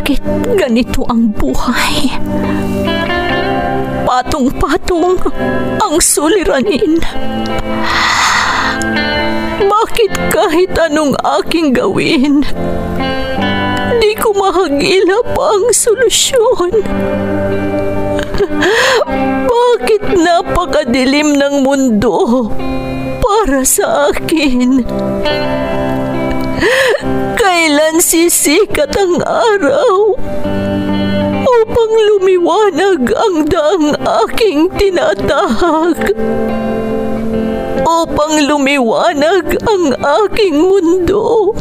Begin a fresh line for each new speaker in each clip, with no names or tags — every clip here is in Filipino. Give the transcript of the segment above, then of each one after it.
Bakit ganito ang buhay? Patong-patong ang suliranin. Bakit kahit anong aking gawin, di ko mahagilap ang solusyon? Bakit napakadilim ng mundo para sa akin? Kailan sisikat ang araw upang lumiwanag ang daang aking tinatahak? Upang lumiwanag ang aking mundo?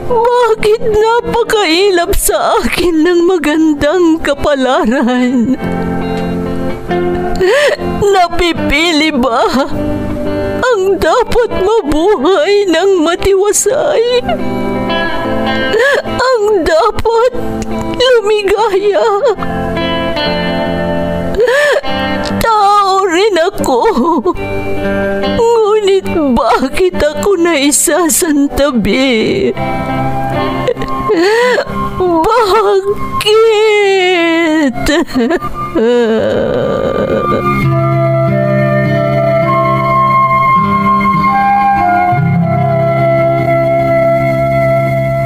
Bakit napakailap sa akin ng magandang kapalaran? Napipili ba ang dapat mabuhay ng matiwasay? Ang dapat lumigaya? Tao rin ako. Ngunit bakit ako naisasantabi? Bakit?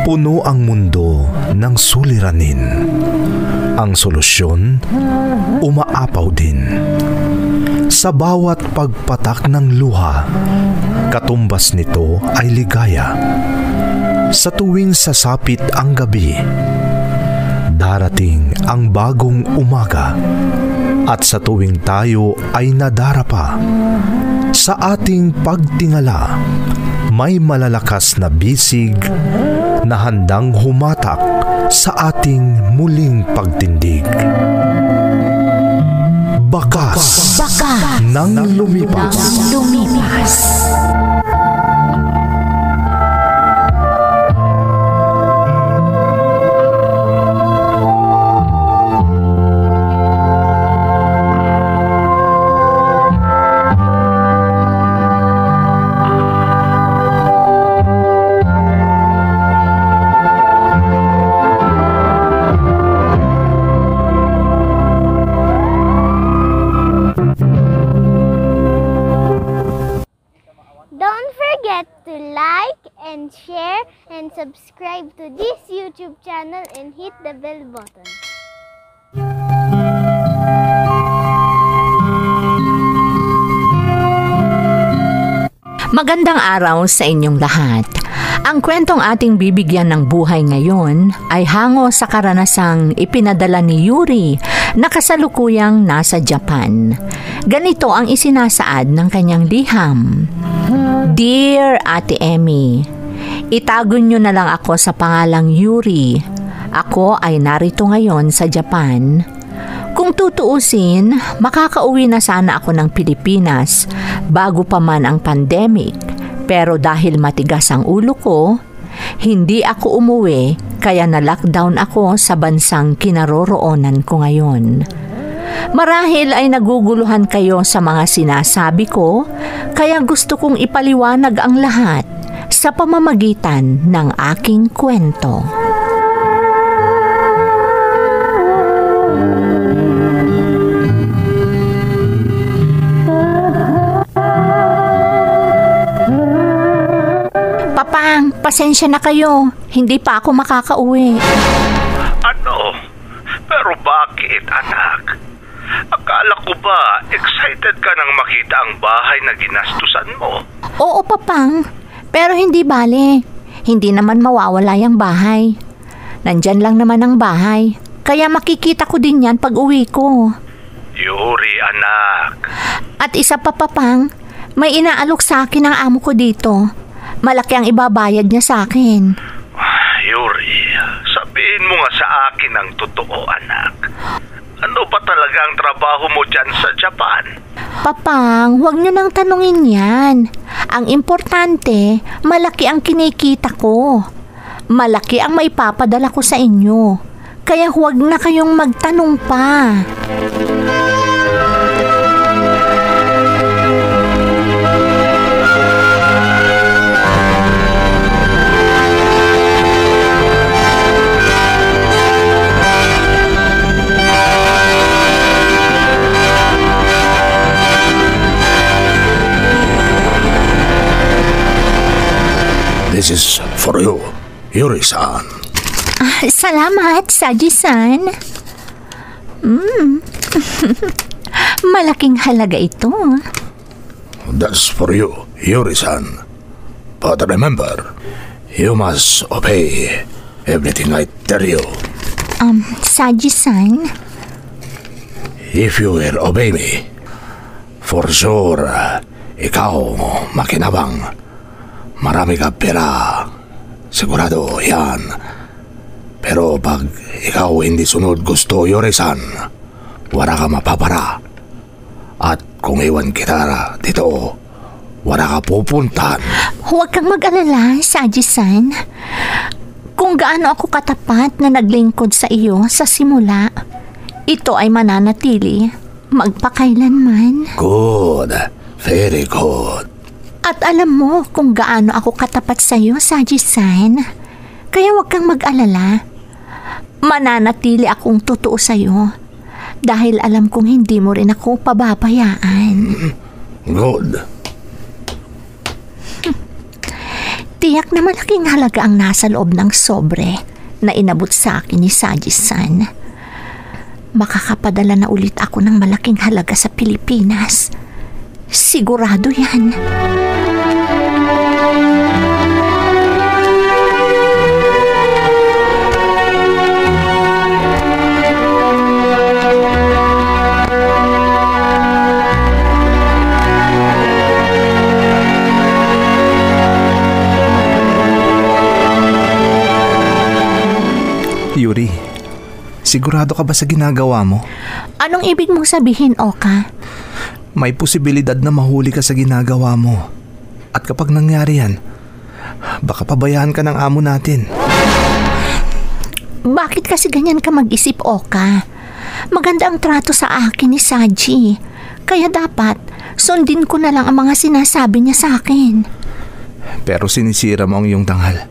Puno ang mundo ng suliranin. Ang solusyon, umaapaw din. Sa bawat pagpatak ng luha, katumbas nito ay ligaya. Sa tuwing sasapit ang gabi, darating ang bagong umaga. At sa tuwing tayo ay nadarapa, sa ating pagtingala, may malalakas na bisig na handang humatak sa ating muling pagtindig. Bakas ng lumipas.
Share and subscribe to this YouTube channel and hit the bell button.
Magandang araw sa inyong lahat. Ang kwentong ating bibigyan ng buhay ngayon ay hango sa karanasang ipinadala ni Yuri na kasalukuyang nasa Japan. Ganito ang isinasaad ng kanyang liham. Dear Ate Emmy, itago niyo na lang ako sa pangalang Yuri. Ako ay narito ngayon sa Japan. Kung tutuusin, makakauwi na sana ako ng Pilipinas bago pa man ang pandemic. Pero dahil matigas ang ulo ko, hindi ako umuwi kaya na-lockdown ako sa bansang kinaroroonan ko ngayon. Marahil ay naguguluhan kayo sa mga sinasabi ko, kaya gusto kong ipaliwanag ang lahat sa pamamagitan ng aking kwento. Papang, pasensya na kayo. Hindi pa ako makakauwi.
Ano? Pero bakit, anak? Akala ko ba excited ka nang makita ang bahay na ginastusan mo?
Oo, Papang. Pero hindi bale. Hindi naman mawawala yung bahay. Nandyan lang naman ang bahay. Kaya makikita ko din yan pag uwi ko.
Yuri, anak.
At isa pa, Papang, may inaalok sa akin ang amo ko dito. Malaki ang ibabayad niya sa akin.
Yuri, sabihin mo nga sa akin ang totoo, anak. Ano ba talaga ang trabaho mo dyan sa Japan?
Papang, huwag niyo nang tanungin yan. Ang importante, malaki ang kinikita ko. Malaki ang maipapadala ko sa inyo. Kaya huwag na kayong magtanong pa.
This is for you, Yuri-san.
Salamat, Saji-san. Malaking halaga ito.
That's for you, Yuri-san. But remember, you must obey everything I tell you.
Saji-san?
If you will obey me, for sure, ikaw makinabang. Marami ka pera. Sigurado yan. Pero pag ikaw hindi sunod gusto, Yuri-san, wala ka mapapara. At kung iwan kita dito, wala ka pupuntahan.
Huwag kang mag-alala, Saji-san. Kung gaano ako katapat na naglingkod sa iyo sa simula, ito ay mananatili magpakailanman.
Good. Very good.
At alam mo kung gaano ako katapat sa iyo, Saji-san. Kaya huwag kang mag-alala. Mananatili akong totoo sa iyo dahil alam kong hindi mo rin ako pababayaan.
Good.
Tiyak na malaking halaga ang nasa loob ng sobre na inabot sa akin ni Saji-san. Makakapadala na ulit ako ng malaking halaga sa Pilipinas. Sigurado yan.
Yuri, sigurado ka ba sa ginagawa mo?
Anong ibig mong sabihin, Oka?
May posibilidad na mahuli ka sa ginagawa mo. At kapag nangyari yan, baka pabayaan ka ng amo natin.
Bakit kasi ganyan ka mag-isip, Oka? Maganda ang trato sa akin ni Saji. Kaya dapat, sundin ko na lang ang mga sinasabi niya sa akin.
Pero sinisira mo ang iyong tanghal.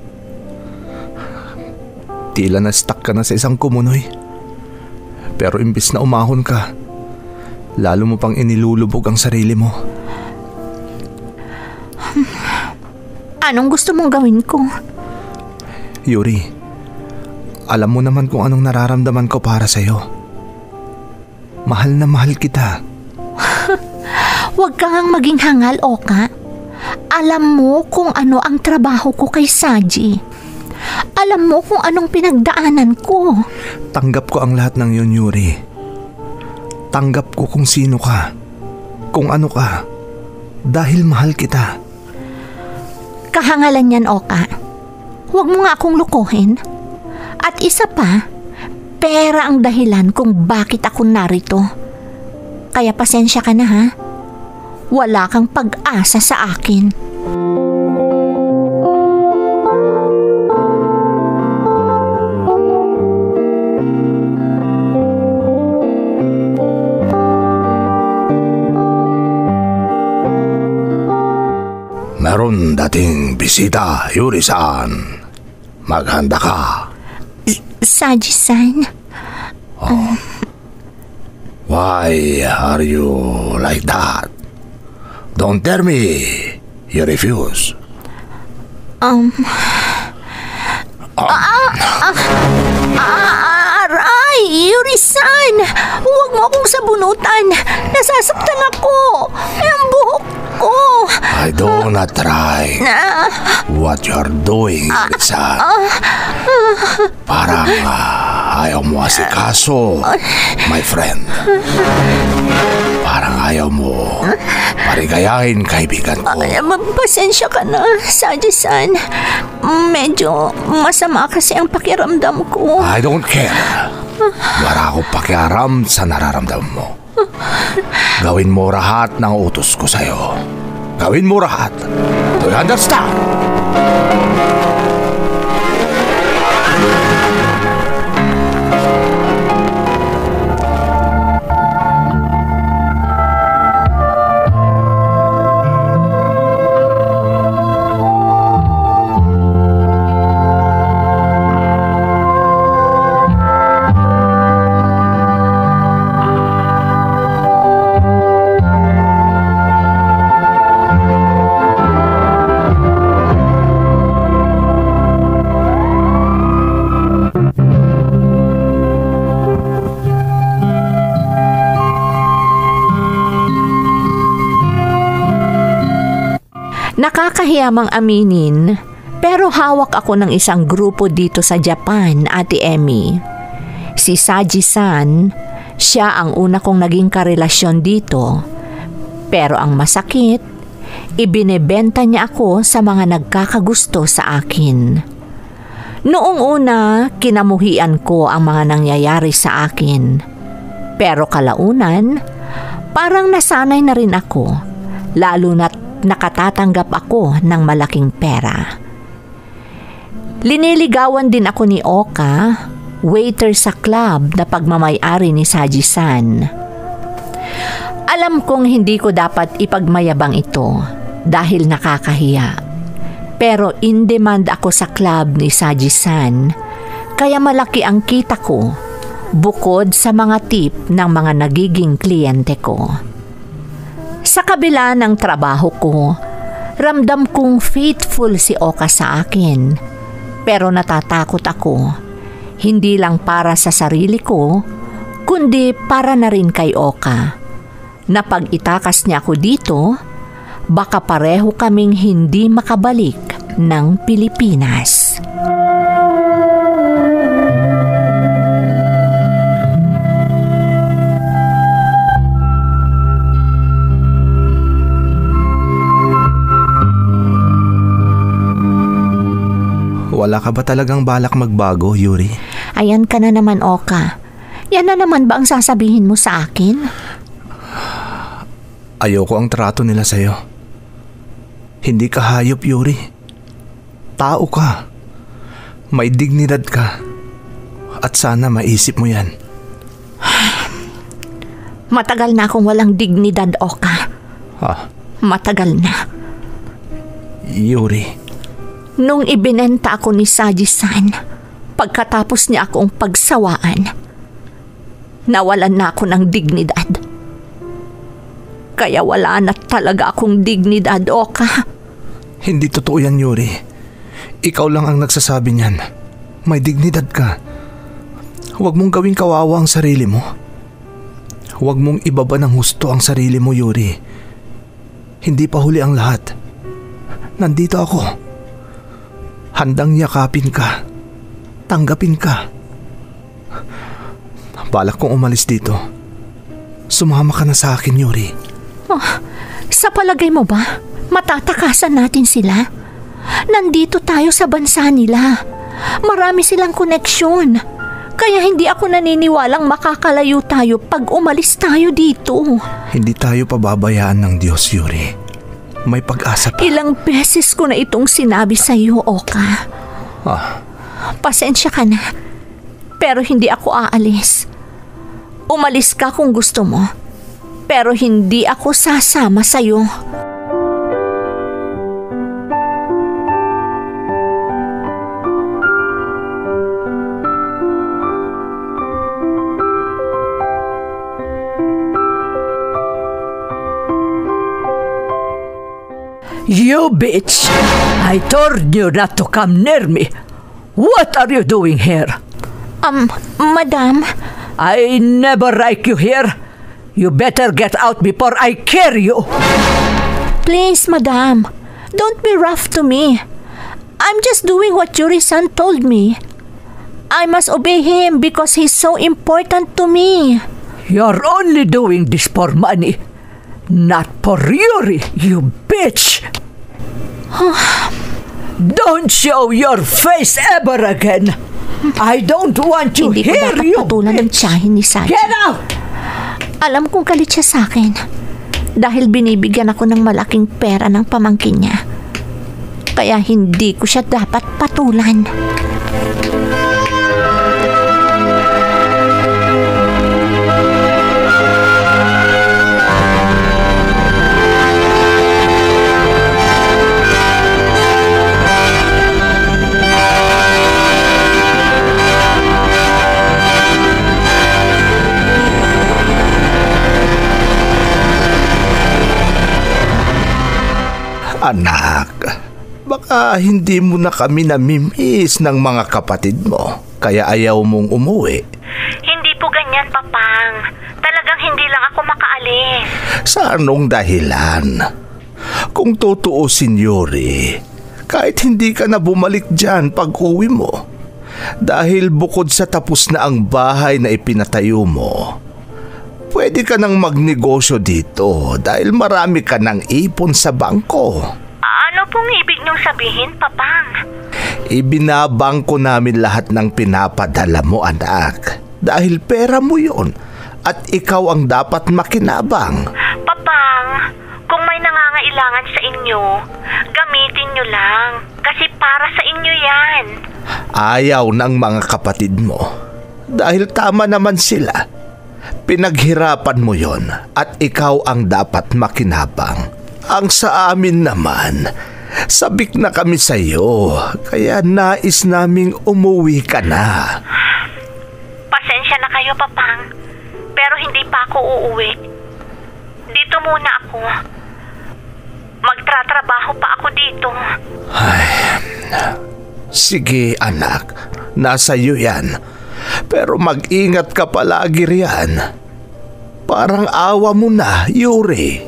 Tila na stuck ka na sa isang kumunoy. Pero imbis na umahon ka, lalo mo pang inilulubog ang sarili mo.
Anong gusto mong gawin ko?
Yuri, alam mo naman kung anong nararamdaman ko para sa'yo. Mahal na mahal kita.
Huwag kang maging hangal, Oka. Alam mo kung ano ang trabaho ko kay Saji. Alam mo kung anong pinagdaanan ko.
Tanggap ko ang lahat ng yun, Yuri. Tanggap ko kung sino ka, kung ano ka, dahil mahal kita.
Kahangalan yan, Oka. Huwag mo nga akong lukuhin. At isa pa, pera ang dahilan kung bakit ako narito. Kaya pasensya ka na, ha? Wala kang pag-asa sa akin.
Meron dating bisita, Yuri-san. Maghanda ka.
Saji-san?
Why are you like that? Don't tell me you refuse.
Aray! Yuri-san! Huwag mo akong sabunutan! Nasasaktan ako! Ang buhok ko!
I do not like what you're doing, Yuri-san. Parang ayaw mo asikaso, my friend. Parang ayaw mo parigayahin kaibigan ko.
Pasensya ka na, Saji-san. Medyo masama kasi ang pakiramdam ko.
I don't care. Wala akong pakiaram sa nararamdaman mo. Gawin mo lahat ng utos ko sa'yo. Gawin mo lahat. Do you understand?
Nakakahiya mang aminin, pero hawak ako ng isang grupo dito sa Japan, Ate Emmy. Si Saji-san, siya ang una kong naging karelasyon dito. Pero ang masakit, ibinebenta niya ako sa mga nagkakagusto sa akin. Noong una, kinamuhian ko ang mga nangyayari sa akin. Pero kalaunan, parang nasanay na rin ako, lalo na't nakatatanggap ako ng malaking pera. Liniligawan din ako ni Oka, waiter sa club na pagmamay-ari ni Saji-san. Alam kong hindi ko dapat ipagmayabang ito dahil nakakahiya. Pero in demand ako sa club ni Saji-san, kaya malaki ang kita ko bukod sa mga tip ng mga nagiging kliyente ko. Sa kabila ng trabaho ko, ramdam kong faithful si Oka sa akin. Pero natatakot ako, hindi lang para sa sarili ko, kundi para na rin kay Oka. Na pag itakas niya ako dito, baka pareho kaming hindi makabalik ng Pilipinas.
Wala ka ba talagang balak magbago, Yuri?
Ayan ka na naman, Oka. Yan na naman ba ang sasabihin mo sa akin?
Ayoko ang trato nila sa'yo. Hindi ka hayop, Yuri. Tao ka. May dignidad ka. At sana maisip mo yan.
Matagal na akong walang dignidad, Oka. Matagal na.
Yuri.
Nung ibinenta ako ni Saji-san, pagkatapos niya akong pagsawaan, nawalan na ako ng dignidad. Kaya wala na talaga akong dignidad, Oka.
Hindi totoo yan, Yuri. Ikaw lang ang nagsasabi niyan. May dignidad ka. Huwag mong gawing kawawa ang sarili mo. Huwag mong ibaba ng husto ang sarili mo, Yuri. Hindi pa huli ang lahat. Nandito ako. Handang yakapin ka. Tanggapin ka. Balak kong umalis dito. Sumama ka na sa akin, Yuri.
Sa palagay mo ba, matatakasan natin sila? Nandito tayo sa bansa nila. Marami silang koneksyon. Kaya hindi ako naniniwalang makakalayo tayo pag umalis tayo dito.
Hindi tayo pababayaan ng Diyos, Yuri. May pag-asa pa.
Ilang beses ko na itong sinabi sa iyo, Oka. Pasensya ka na. Pero hindi ako aalis. Umalis ka kung gusto mo. Pero hindi ako sasama sa iyo.
You bitch! I told you not to come near me. What are you doing here?
Madam.
I never like you here. You better get out before I carry you.
Please, madam. Don't be rough to me. I'm just doing what Yuri-san told me. I must obey him because he's so important to me.
You're only doing this for money. Not for Yuri, you bitch! Don't show your face ever again. I don't want to
Hindi
hear
ko dapat
you.
patulan ng tiyahin ni Saji.
Get out!
Alam kong galit siya sa akin dahil binibigyan ako ng malaking pera ng pamangkin niya. Kaya hindi ko siya dapat patulan.
Anak, baka hindi mo na kami namimiss ng mga kapatid mo, kaya ayaw mong umuwi.
Hindi po ganyan, Papang. Talagang hindi lang ako makaalis.
Sa anong dahilan? Kung tutuusin, Yuri, kahit hindi ka na bumalik dyan pag uwi mo, dahil bukod sa tapos na ang bahay na ipinatayo mo, pwede ka nang magnegosyo dito dahil marami ka nang ipon sa bangko.
Ano pong ibig niyong sabihin, Papang?
Ibinabangko namin lahat ng pinapadala mo, anak, dahil pera mo yun at ikaw ang dapat makinabang.
Papang, kung may nangangailangan sa inyo, gamitin niyo lang kasi para sa inyo yan.
Ayaw ng mga kapatid mo dahil tama naman sila. Pinaghirapan mo yon at ikaw ang dapat makinabang. Ang sa amin naman, sabik na kami sa iyo, kaya nais naming umuwi ka na.
Pasensya na kayo, Papang, pero hindi pa ako uuwi. Dito muna ako. Magtratrabaho pa ako dito.
Ay, sige anak, nasa iyo yan. Pero mag-ingat ka palagi riyan. Parang awa mo na, Yuri.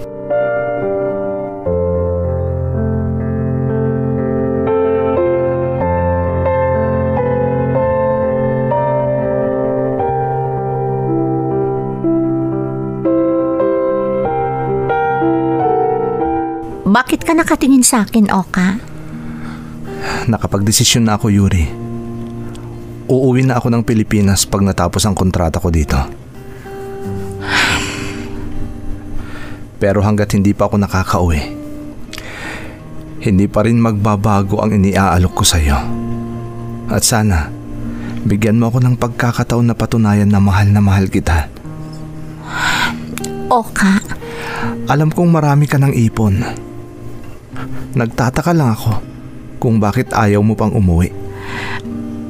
Bakit ka nakatingin sa akin, Oka?
Nakapagdesisyon na ako, Yuri. Uuwi na ako ng Pilipinas pag natapos ang kontrata ko dito. Pero hanggat hindi pa ako nakakauwi, hindi pa rin magbabago ang iniaalok ko sa iyo. At sana, bigyan mo ako ng pagkakataon na patunayan na mahal kita.
Oka.
Alam kong marami ka ng ipon. Nagtataka lang ako kung bakit ayaw mo pang umuwi.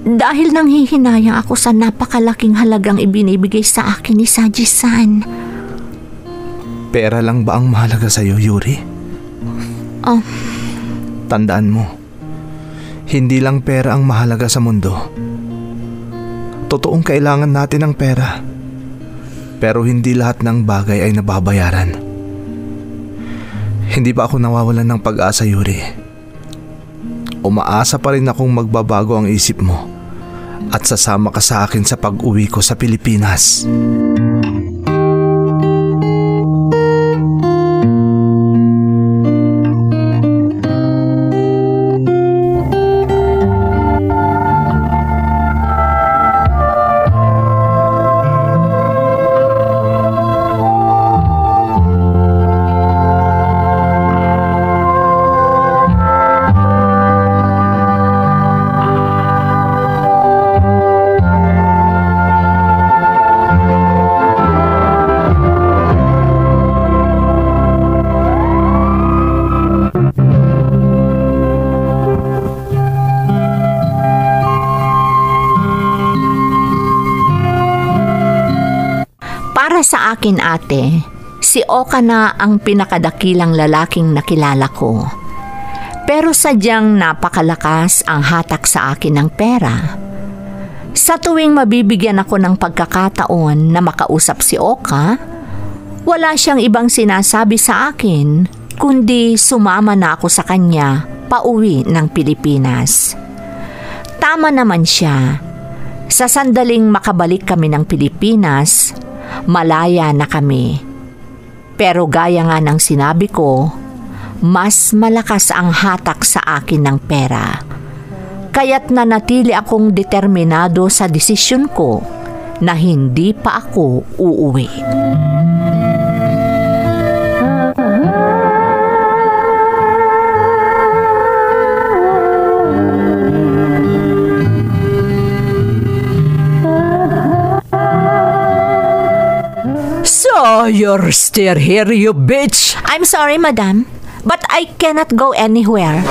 Dahil nanghihinayang ako sa napakalaking halagang ibinibigay sa akin ni Saji-san.
Pera lang ba ang mahalaga sa iyo, Yuri?
Oh.
Tandaan mo, hindi lang pera ang mahalaga sa mundo. Totoong kailangan natin ng pera. Pero hindi lahat ng bagay ay nababayaran. Hindi pa ako nawawalan ng pag-asa, Yuri. Umaasa pa rin akong magbabago ang isip mo at sasama ka sa akin sa pag-uwi ko sa Pilipinas.
Sa akin, ate, si Oka na ang pinakadakilang lalaking nakilala ko. Pero sadyang napakalakas ang hatak sa akin ng pera. Sa tuwing mabibigyan ako ng pagkakataon na makausap si Oka, wala siyang ibang sinasabi sa akin kundi sumama na ako sa kanya pauwi ng Pilipinas. Tama naman siya. Sa sandaling makabalik kami ng Pilipinas, malaya na kami. Pero gaya nga ng sinabi ko, mas malakas ang hatak sa akin ng pera. Kaya't nanatili akong determinado sa desisyon ko na hindi pa ako uuwi.
So, you're still here, you bitch?
I'm sorry, madam, but I cannot go anywhere.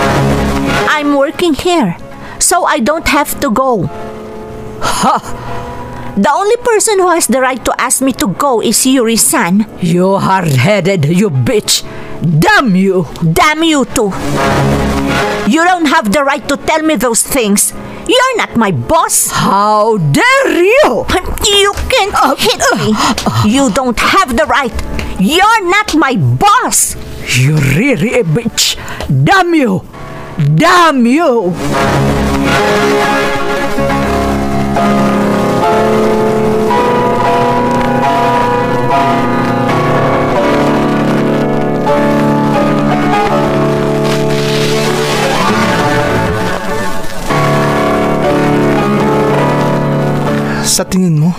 I'm working here, so I don't have to go.
Ha!
The only person who has the right to ask me to go is Yuri-san.
You hard-headed, you bitch! Damn you!
Damn you too! You don't have the right to tell me those things. You're not my boss.
How dare you!
You can't hit me. You don't have the right. You're not my boss.
You're really a bitch. Damn you! Damn you!
Sa tingin mo,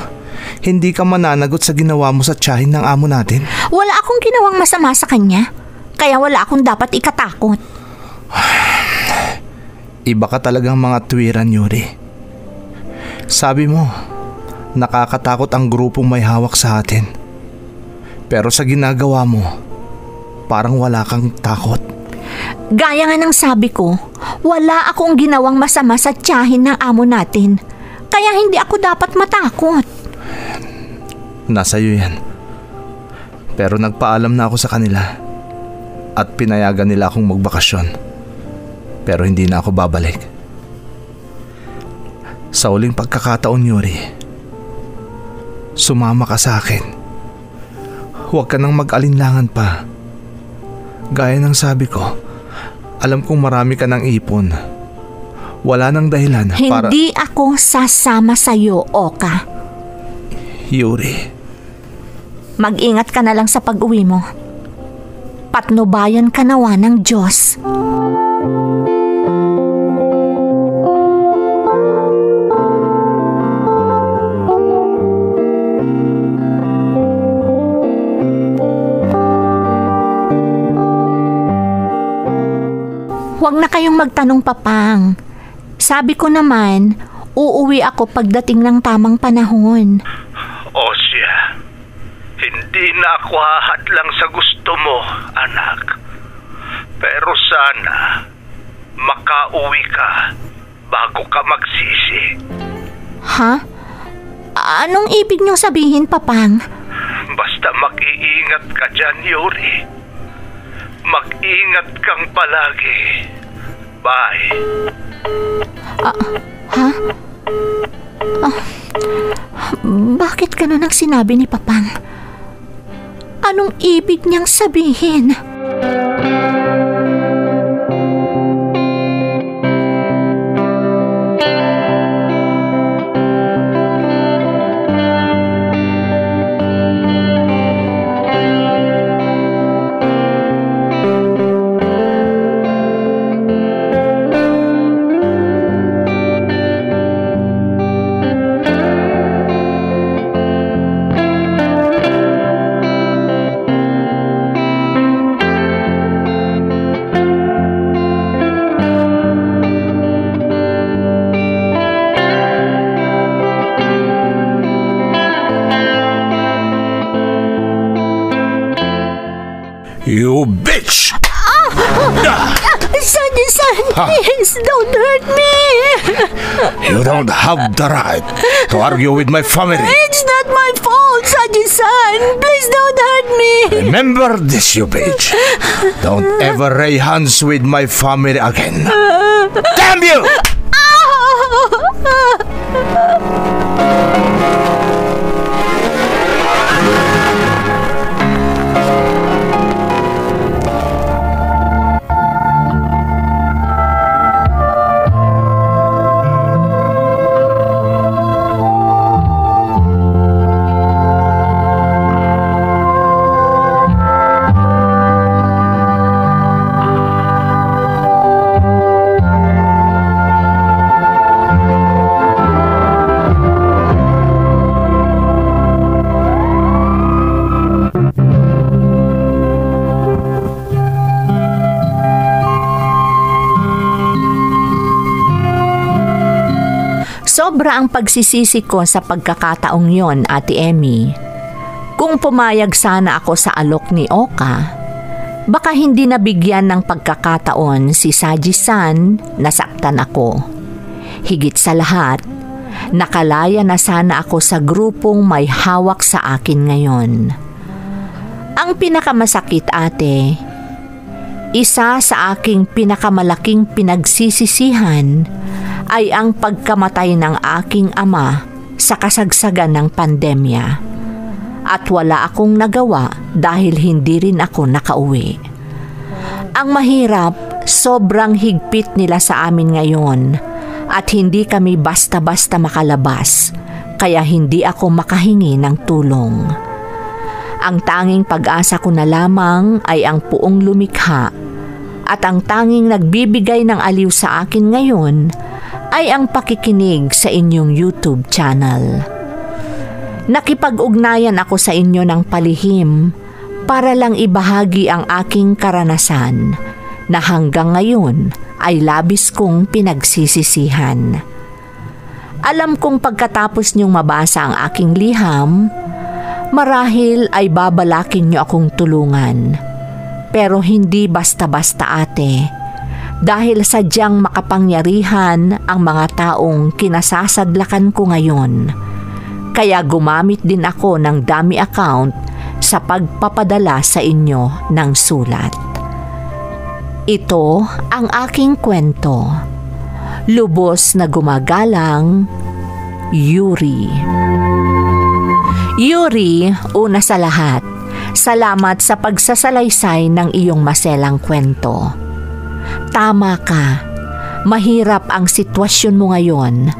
hindi ka mananagot sa ginawa mo sa tiyahin ng amo natin?
Wala akong ginawang masama sa kanya. Kaya wala akong dapat ikatakot.
Iba ka talagang mga tuwiran, Yuri. Sabi mo, nakakatakot ang grupong may hawak sa atin. Pero sa ginagawa mo, parang wala kang takot.
Gaya nga ng sabi ko, wala akong ginawang masama sa tiyahin ng amo natin. Kaya hindi ako dapat matakot.
Nasa iyo yan. Pero nagpaalam na ako sa kanila at pinayagan nila akong magbakasyon. Pero hindi na ako babalik. Sa uling pagkakataon, Yuri, sumama ka sa akin. Huwag ka nang mag-alinlangan pa. Gaya ng sabi ko, alam kong marami ka ng ipon. Wala nang dahilan para...
Hindi ako sasama sa'yo, Oka.
Yuri.
Mag-ingat ka na lang sa pag-uwi mo. Patnubayan ka nawa ng Diyos. Huwag na kayong magtanong, Papang. Sabi ko naman, uuwi ako pagdating ng tamang panahon.
Osya, hindi na ako hahadlang sa gusto mo, anak. Pero sana, makauwi ka bago ka magsisi.
Ha? Anong ibig niyong sabihin, Papang?
Basta mag-iingat ka dyan, Yuri. Mag-ingat kang palagi. Bye.
Ha? Bakit ganun ang sinabi ni Papang? Anong ibig niyang sabihin?
You bitch!
Saji-san, please don't hurt me!
You don't have the right to argue with my family.
It's not my fault, Saji-san! Please don't hurt me!
Remember this, you bitch. Don't ever lay hands with my family again. Damn you!
Sobra ang pagsisisi ko sa pagkakataong yon, Ate Emmy. Kung pumayag sana ako sa alok ni Oka, baka hindi nabigyan ng pagkakataon si Saji-san na saktan ako. Higit sa lahat, nakalaya na sana ako sa grupong may hawak sa akin ngayon. Ang pinakamasakit, ate, isa sa aking pinakamalaking pinagsisisihan ay ang pagkamatay ng aking ama sa kasagsagan ng pandemya. At wala akong nagawa dahil hindi rin ako nakauwi. Ang mahirap, sobrang higpit nila sa amin ngayon at hindi kami basta-basta makalabas, kaya hindi ako makahingi ng tulong. Ang tanging pag-asa ko na lamang ay ang Puong lumikha at ang tanging nagbibigay ng aliw sa akin ngayon ay ang pakikinig sa inyong YouTube channel. Nakipag-ugnayan ako sa inyo ng palihim para lang ibahagi ang aking karanasan na hanggang ngayon ay labis kong pinagsisisihan. Alam kong pagkatapos niyong mabasa ang aking liham, marahil ay babalakin niyo akong tulungan. Pero hindi basta-basta ate, dahil sadyang makapangyarihan ang mga taong kinasasadlakan ko ngayon. Kaya gumamit din ako ng dummy account sa pagpapadala sa inyo ng sulat. Ito ang aking kwento. Lubos na gumagalang, Yuri. Yuri, una sa lahat, salamat sa pagsasalaysay ng iyong maselang kwento. Tama ka, mahirap ang sitwasyon mo ngayon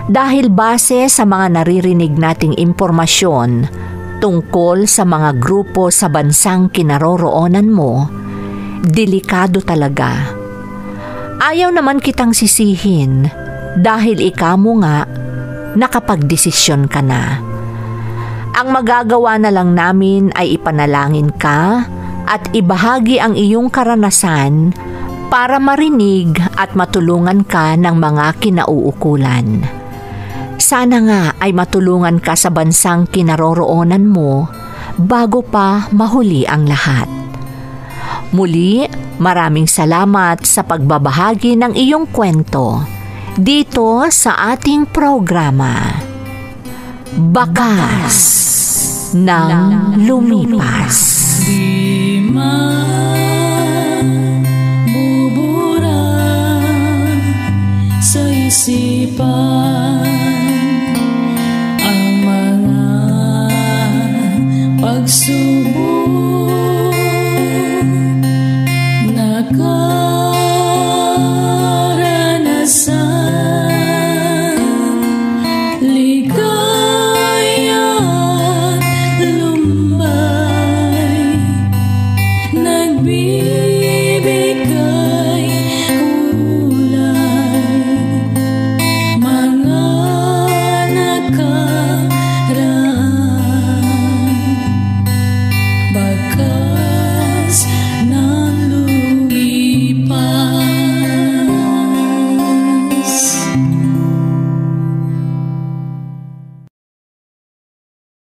dahil base sa mga naririnig nating impormasyon tungkol sa mga grupo sa bansang kinaroroonan mo, delikado talaga. Ayaw naman kitang sisihin dahil ikaw mo nga nakapagdesisyon ka na. Ang magagawa na lang namin ay ipanalangin ka at ibahagi ang iyong karanasan para marinig at matulungan ka ng mga kinauukulan. Sana nga ay matulungan ka sa bansang kinaroroonan mo bago pa mahuli ang lahat. Muli, maraming salamat sa pagbabahagi ng iyong kwento dito sa ating programa, Bakas ng Lumipas.
Di man bubura sa isipan